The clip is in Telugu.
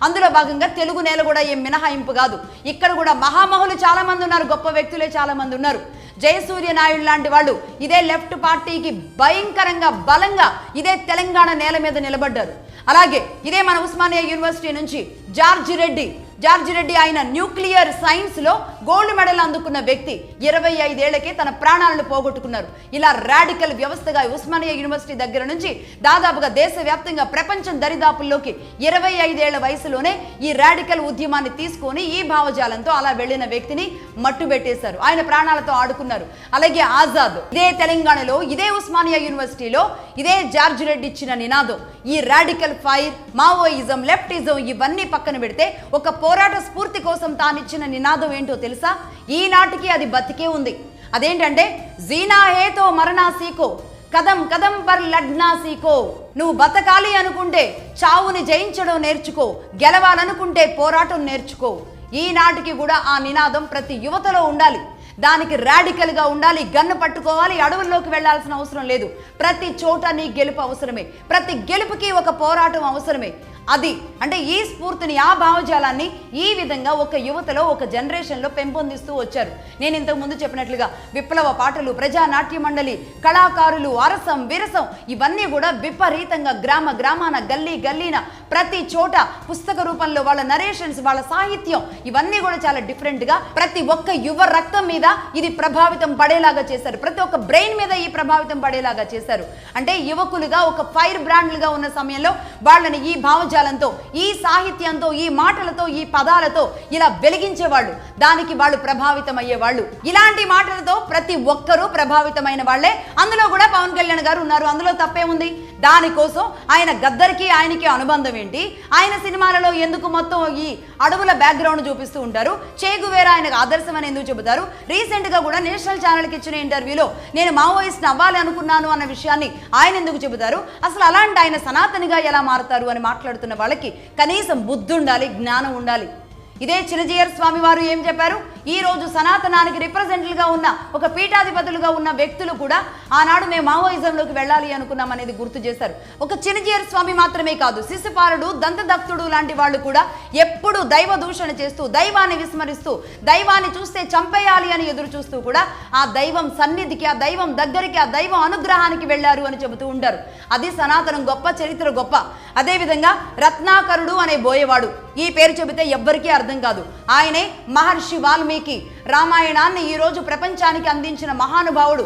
అందులో భాగంగా తెలుగు నేల కూడా ఏం మినహాయింపు కాదు. ఇక్కడ కూడా మహామహులు చాలా మంది ఉన్నారు, గొప్ప వ్యక్తులే చాలా మంది ఉన్నారు. జయసూర్య నాయుడు లాంటి వాళ్ళు ఇదే లెఫ్ట్ పార్టీకి భయంకరంగా బలంగా ఇదే తెలంగాణ నేల మీద నిలబడ్డారు. అలాగే ఇదే మన ఉస్మానియా యూనివర్సిటీ నుంచి జార్జి రెడ్డి ఆయన న్యూక్లియర్ సైన్స్లో గోల్డ్ మెడల్ అందుకున్న వ్యక్తి 25 ఏళ్లకే తన ప్రాణాలను పోగొట్టుకున్నారు. ఇలా రాడికల్ వ్యవస్థగా ఉస్మానియా యూనివర్సిటీ దగ్గర నుంచి దాదాపుగా దేశవ్యాప్తంగా ప్రపంచం దరిదాపుల్లోకి 25 ఏళ్ల వయసులోనే ఈ రాడికల్ ఉద్యమాన్ని తీసుకొని ఈ భావజాలంతో అలా వెళ్లిన వ్యక్తిని మట్టుబెట్టేశారు. ఆయన ప్రాణాలతో ఆడుకున్నారు. అలాగే ఆజాద్ ఇదే తెలంగాణలో ఇదే ఉస్మానియా యూనివర్సిటీలో ఇదే జార్జి రెడ్డి ఇచ్చిన నినాదం ఈ రాడికల్ ఫైర్, మావోయిజం, లెఫ్టిజం ఇవన్నీ పక్కన పెడితే ఒక పోరాట స్ఫూర్తి కోసం తానిచ్చిన నినాదం ఏంటో తెలుసా? ఈనాటికి అది బతికే ఉంది. అదేంటంటే జీనా హేతో మరణా సీకో, కదం కదం పర్ లడ్నా సీకో. నువ్వు బతకాలి అనుకుంటే చావుని జయించడం నేర్చుకో, గెలవాలనుకుంటే పోరాటం నేర్చుకో. ఈనాటికి కూడా ఆ నినాదం ప్రతి యువతలో ఉండాలి. దానికి రాడికల్గా ఉండాలి. గన్ను పట్టుకోవాలి, అడవుల్లోకి వెళ్లాల్సిన అవసరం లేదు. ప్రతి చోట నీ గెలుపు అవసరమే, ప్రతి గెలుపుకి ఒక పోరాటం అవసరమే. అది అంటే ఈ స్ఫూర్తిని, ఆ భావజాలాన్ని ఈ విధంగా ఒక యువతలో, ఒక జనరేషన్లో పెంపొందిస్తూ వచ్చారు. నేను ఇంతకు ముందు చెప్పినట్లుగా విప్లవ పాటలు, ప్రజానాట్య మండలి, కళాకారులు, అరసం, విరసం ఇవన్నీ కూడా విపరీతంగా గ్రామాన, గల్లీన ప్రతి చోట పుస్తక రూపంలో వాళ్ళ నరేషన్స్, వాళ్ళ సాహిత్యం ఇవన్నీ కూడా చాలా డిఫరెంట్గా ప్రతి ఒక్క యువ రక్తం మీద ఇది ప్రభావితం పడేలాగా చేశారు. ప్రతి ఒక్క బ్రెయిన్ మీద ఈ ప్రభావితం పడేలాగా చేశారు. అంటే యువకులుగా ఒక ఫైర్ బ్రాండ్లుగా ఉన్న సమయంలో వాళ్ళని ఈ భావజాలంతో, ఈ సాహిత్యంతో, ఈ మాటలతో, ఈ పదాలతో ఇలా వెలిగించేవాళ్ళు. దానికి వాళ్ళు ప్రభావితం అయ్యేవాళ్ళు. ఇలాంటి మాటలతో ప్రతి ఒక్కరూ ప్రభావితమైన వాళ్లే. అందులో కూడా పవన్ కళ్యాణ్ గారు ఉన్నారు. అందులో తప్పే ఉంది? దానికోసం ఆయన గద్దర్కి ఆయనకి అనుబంధం ఏంటి? ఆయన సినిమాలలో ఎందుకు మొత్తం ఈ అడవుల బ్యాక్గ్రౌండ్ చూపిస్తూ ఉంటారు? చేగువేరా ఆయనకు ఆదర్శం అని ఎందుకు చెబుతారు? రీసెంట్ గా కూడా నేషనల్ ఛానల్కి ఇచ్చిన ఇంటర్వ్యూలో నేను మావోయిస్ట్ అవ్వాలి అనుకున్నాను అన్న విషయాన్ని ఆయన ఎందుకు చెబుతారు? అసలు అలాంటి ఆయన సనాతనిగా ఎలా మారుతారు అని మాట్లాడుతున్న వాళ్ళకి కనీసం బుద్ధి ఉండాలి, జ్ఞానం ఉండాలి. ఇదే చినజీయర్ స్వామి వారు ఏం చెప్పారు? ఈ రోజు సనాతనానికి రిప్రజెంట్లుగా ఉన్న, ఒక పీఠాధిపతులుగా ఉన్న వ్యక్తులు కూడా ఆనాడు మేము మావోయిజంలోకి వెళ్ళాలి అనుకున్నాం అనేది గుర్తు చేశారు. ఒక చినజీయర్ స్వామి మాత్రమే కాదు, శిశుపాలుడు, దంతదక్తుడు లాంటి వాళ్ళు కూడా ఎప్పుడు దైవ దూషణ చేస్తూ, దైవాన్ని విస్మరిస్తూ, దైవాన్ని చూస్తే చంపేయాలి అని ఎదురు చూస్తూ కూడా ఆ దైవం సన్నిధికి, ఆ దైవం దగ్గరికి, ఆ దైవం అనుగ్రహానికి వెళ్ళారు అని చెబుతూ ఉంటారు. అది సనాతనం గొప్ప, చరిత్ర గొప్ప. అదేవిధంగా రత్నాకరుడు అనే బోయేవాడు, ఈ పేరు చెబితే ఎవ్వరికీ అర్థం కాదు. ఆయనే మహర్షి వాల్మీకి రామాయణాన్ని ఈ రోజు ప్రపంచానికి అందించిన మహానుభావుడు.